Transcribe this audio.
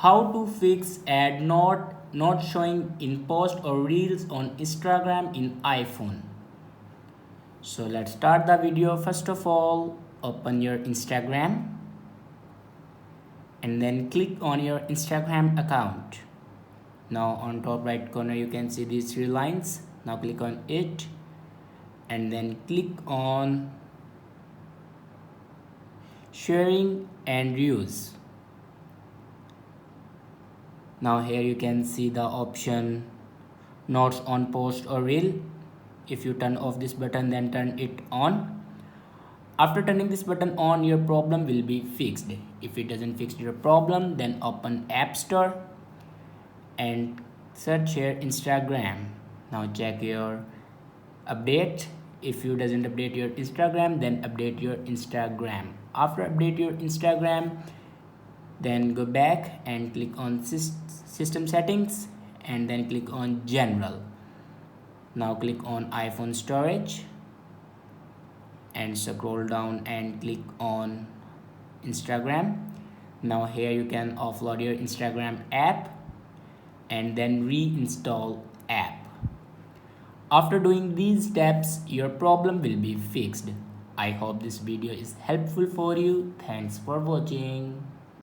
How to fix ad not showing in post or reels on Instagram in iPhone. So let's start the video. First of all, open your Instagram and then click on your Instagram account. Now on top right corner you can see these three lines. Now click on it and then click on sharing and reuse. Now here you can see the option notes on post or reel. If you turn off this button, then turn it on. After turning this button on, your problem will be fixed. If it doesn't fix your problem, then open App Store and search here Instagram. Now check your update. If you doesn't update your Instagram, then update your Instagram. After update your Instagram, then go back and click on system settings and then click on general. Now click on iPhone storage and scroll down and click on Instagram. Now here you can offload your Instagram app and then reinstall app. After doing these steps, your problem will be fixed. I hope this video is helpful for you. Thanks for watching.